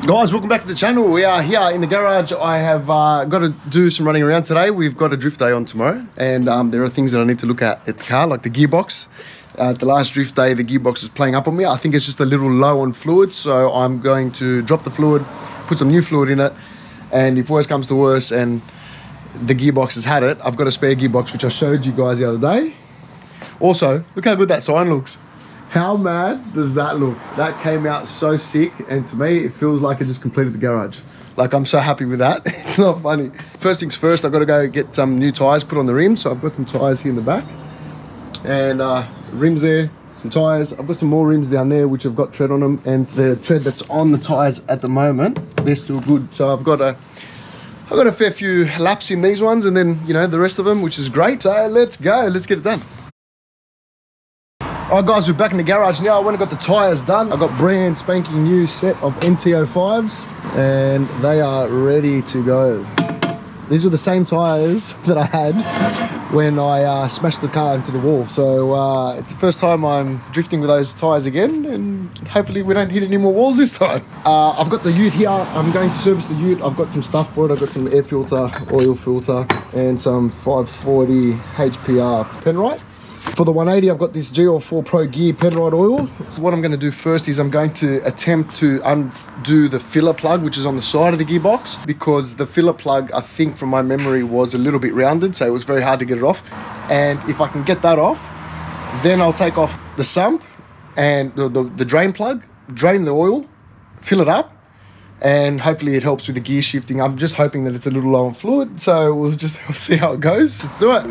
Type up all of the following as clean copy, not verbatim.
Guys, welcome back to the channel. We are here in the garage. I have got to do some running around today. We've got a drift day on tomorrow, and there are things that I need to look at the car, like the gearbox. The last drift day, the gearbox is playing up on me. I think it's just a little low on fluid, so I'm going to drop the fluid, put some new fluid in it, and if worse comes to worse and the gearbox has had it, I've got a spare gearbox, which I showed you guys the other day. Also, look how good that sign looks. How mad does that look? That came out so sick, and to me, it feels like it just completed the garage. Like, I'm so happy with that. It's not funny. First things first, I've got to go get some new tyres put on the rims. So I've got some tyres here in the back, and rims there, some tyres. I've got some more rims down there, which have got tread on them, and the tread that's on the tyres at the moment, they're still good. So I've got a fair few laps in these ones, and then, you know, the rest of them, which is great. So let's go, let's get it done. Alright guys, we're back in the garage now. I went and got the tyres done. I got brand spanking new set of NT05s, and they are ready to go. These are the same tyres that I had when I smashed the car into the wall. So it's the first time I'm drifting with those tyres again, and hopefully we don't hit any more walls this time. I've got the ute here. I'm going to service the ute. I've got some stuff for it. I've got some air filter, oil filter, and some 540 HPR Penrite. For the 180, I've got this GL4 Pro Gear Penrite oil. So what I'm going to do first is I'm going to attempt to undo the filler plug, which is on the side of the gearbox, because the filler plug, I think from my memory, was a little bit rounded, so it was very hard to get it off. And if I can get that off, then I'll take off the sump and the drain plug, drain the oil, fill it up, and hopefully it helps with the gear shifting. I'm just hoping that it's a little low on fluid, so we'll see how it goes. Let's do it.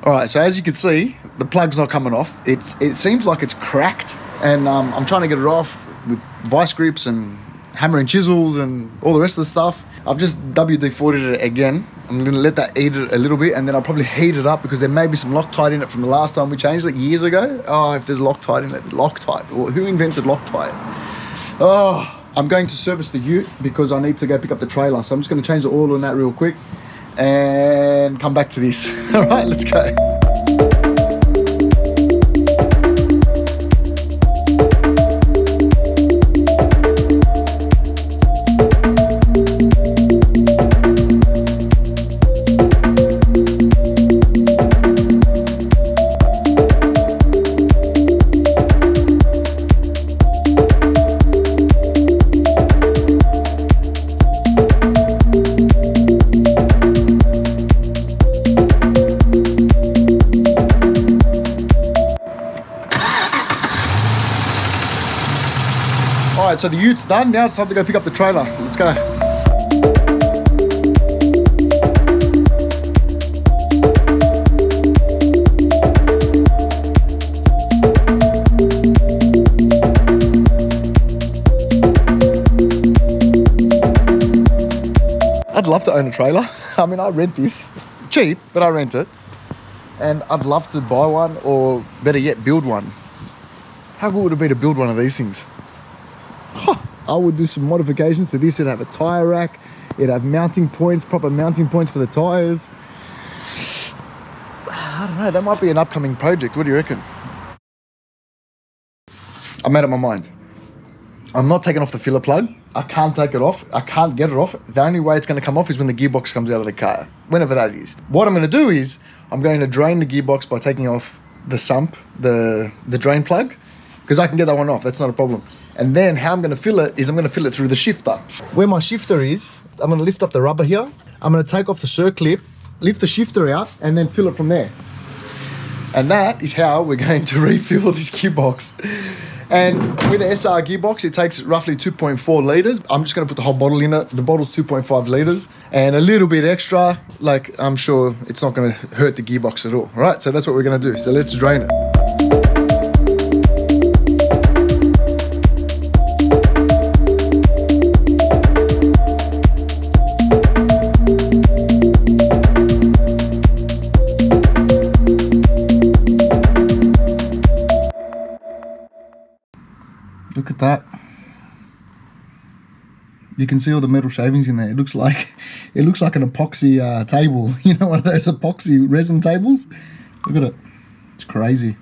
Alright, so as you can see, the plug's not coming off. It seems like it's cracked, and I'm trying to get it off with vice grips and hammer and chisels and all the rest of the stuff. I've just WD-40'd it again. I'm going to let that eat it a little bit, and then I'll probably heat it up, because there may be some Loctite in it from the last time we changed it years ago. Oh, if there's Loctite in it. Loctite. Who invented Loctite? Oh, I'm going to service the ute because I need to go pick up the trailer. So I'm just going to change the oil on that real quick and come back to this. All right, let's go. Alright, so the ute's done. Now it's time to go pick up the trailer. Let's go. I'd love to own a trailer. I mean, I rent this. Cheap, but I rent it. And I'd love to buy one, or better yet, build one. How good would it be to build one of these things? I would do some modifications to this. It'd have a tyre rack, it'd have mounting points, proper mounting points for the tyres. I don't know, that might be an upcoming project. What do you reckon? I made up my mind. I'm not taking off the filler plug. I can't take it off. I can't get it off. The only way it's going to come off is when the gearbox comes out of the car, whenever that is. What I'm going to do is I'm going to drain the gearbox by taking off the sump, the drain plug, because I can get that one off. That's not a problem. And then how I'm going to fill it is I'm going to fill it through the shifter. Where my shifter is, I'm going to lift up the rubber here. I'm going to take off the circlip, lift the shifter out, and then fill it from there. And that is how we're going to refill this gearbox. And with the SR gearbox, it takes roughly 2.4 litres. I'm just going to put the whole bottle in it. The bottle's 2.5 litres. And a little bit extra, like, I'm sure it's not going to hurt the gearbox at all. All right, so that's what we're going to do. So let's drain it. Look at that. You can see all the metal shavings in there. It looks like an epoxy table. You know, one of those epoxy resin tables. Look at it. It's crazy.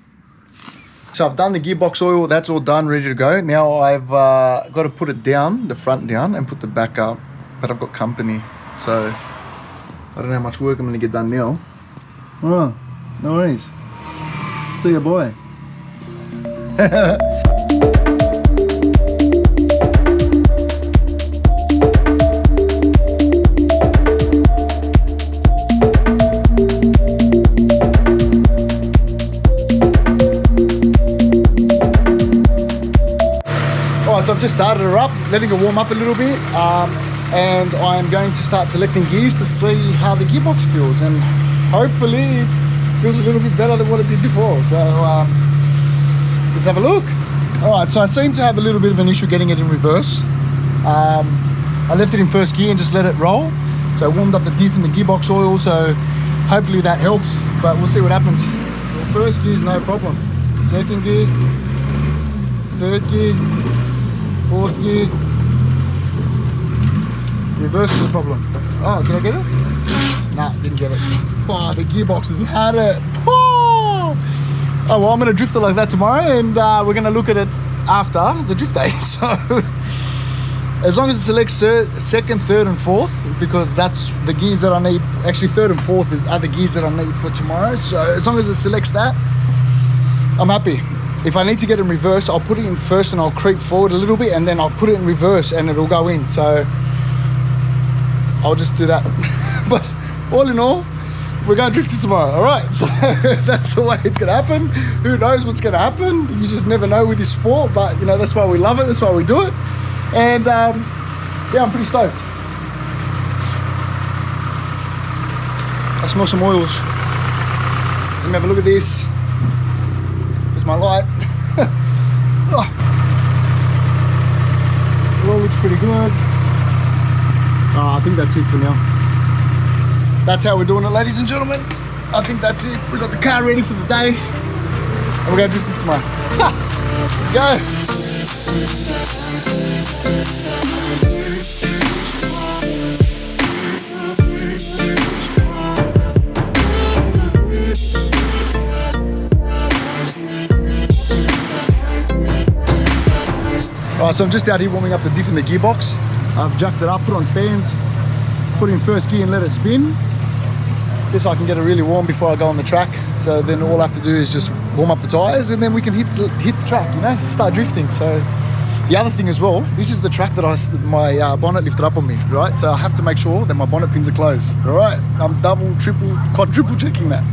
So I've done the gearbox oil. That's all done, ready to go. Now I've got to put it down, the front down, and put the back up. But I've got company, so I don't know how much work I'm going to get done now. Oh, no worries. See ya, boy. So I've just started her up, letting her warm up a little bit, and I'm going to start selecting gears to see how the gearbox feels, and hopefully it feels a little bit better than what it did before. So let's have a look. Alright, so I seem to have a little bit of an issue getting it in reverse. I left it in first gear and just let it roll. So I warmed up the diff and the gearbox oil, so hopefully that helps, but we'll see what happens. Well, first gear is no problem. Second gear, third gear, fourth gear, reverse is the problem. Oh, did I get it? Nah, didn't get it. Oh, the gearbox has had it. Oh, well, I'm going to drift it like that tomorrow, and we're going to look at it after the drift day. So, as long as it selects second, third, and fourth, because that's the gears that I need. Actually, third and fourth are the gears that I need for tomorrow. So, as long as it selects that, I'm happy. If I need to get in reverse, I'll put it in first and I'll creep forward a little bit, and then I'll put it in reverse and it'll go in. So I'll just do that. But all in all, we're going to drift it tomorrow. All right, so that's the way it's going to happen. Who knows what's going to happen? You just never know with this sport, but you know, that's why we love it. That's why we do it. And yeah, I'm pretty stoked. I smell some oils. Let me have a look at this. My light. Oh. Well, looks pretty good. I think that's it for now. That's how we're doing it, ladies and gentlemen. I think that's it. We got the car ready for the day, and we're going to drift it tomorrow. Let's go. Alright, so I'm just out here warming up the diff in the gearbox. I've jacked it up, put it on stands, put it in first gear and let it spin, just so I can get it really warm before I go on the track. So then all I have to do is just warm up the tyres, and then we can hit the track, you know, start drifting. So the other thing as well, this is the track that my bonnet lifted up on me, right? So I have to make sure that my bonnet pins are closed. Alright, I'm double, triple, quadruple checking that.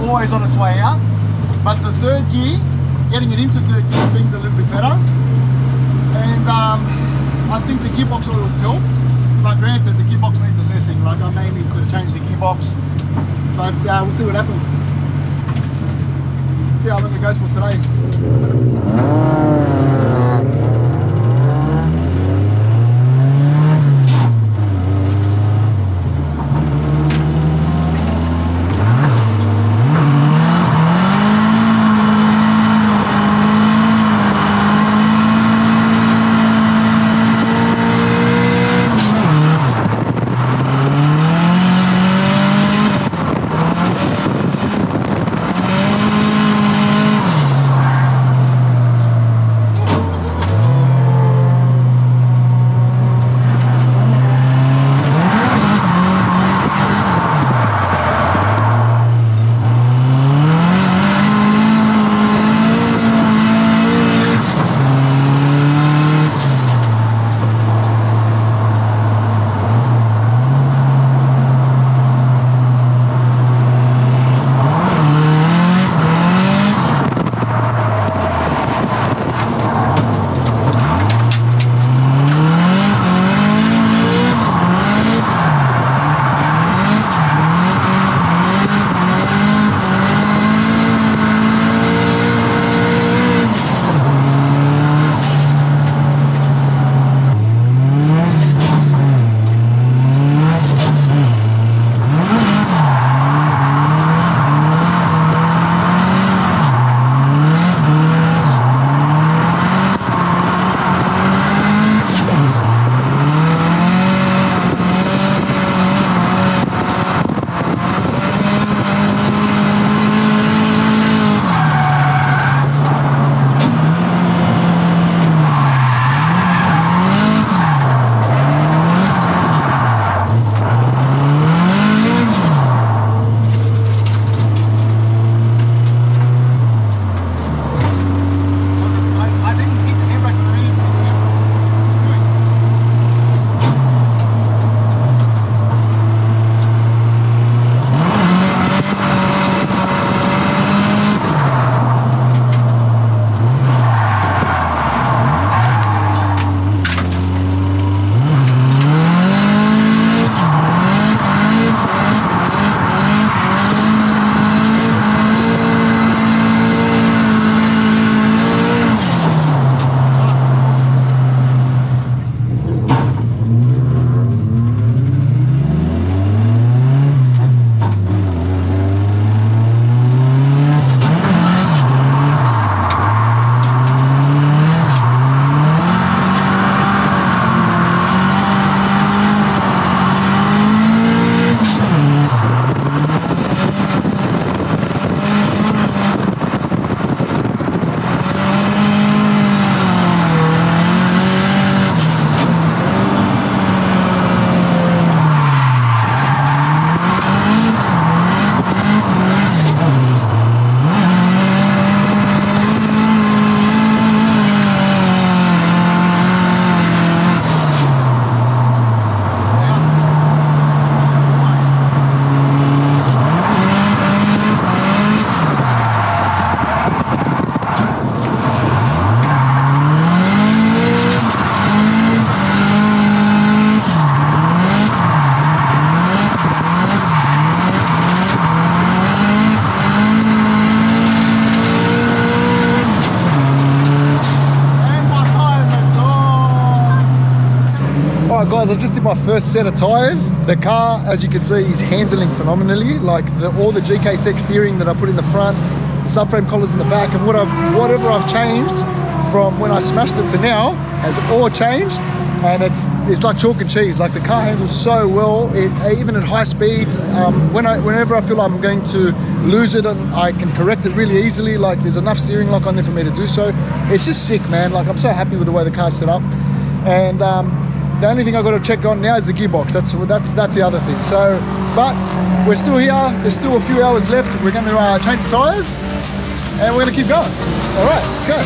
Always on its way out, but the third gear, getting it into third gear seemed a little bit better, and I think the gearbox oil has helped. But granted, the gearbox needs assessing. Like, I may need to change the gearbox, but we'll see what happens. See how long it goes for today. guys, I just did my first set of tires. The car, as you can see, is handling phenomenally. Like all the GKTECH steering that I put in the front, the subframe collars in the back, and whatever I've changed from when I smashed it to now has all changed. And it's like chalk and cheese. Like the car handles so well. Even at high speeds, whenever I feel I'm going to lose it, and I can correct it really easily. Like there's enough steering lock on there for me to do so. It's just sick, man. Like I'm so happy with the way the car's set up. And the only thing I've got to check on now is the gearbox. That's the other thing. So, but we're still here. There's still a few hours left. We're going to change the tires, and we're going to keep going. All right, let's go.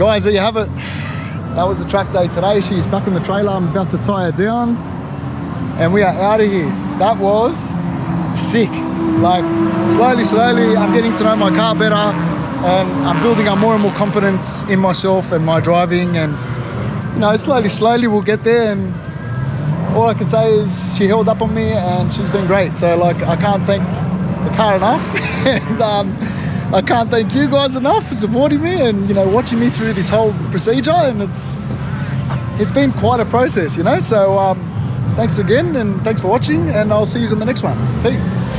Guys, there you have it. That was the track day today. She's back in the trailer. I'm about to tie her down. And we are out of here. That was sick. Like, slowly, I'm getting to know my car better. And I'm building up more and more confidence in myself and my driving. And, you know, slowly we'll get there. And all I can say is she held up on me and she's been great. So, like, I can't thank the car enough. And I can't thank you guys enough for supporting me and, you know, watching me through this whole procedure. And it's been quite a process, you know. So thanks again, and thanks for watching, and I'll see you in the next one. Peace.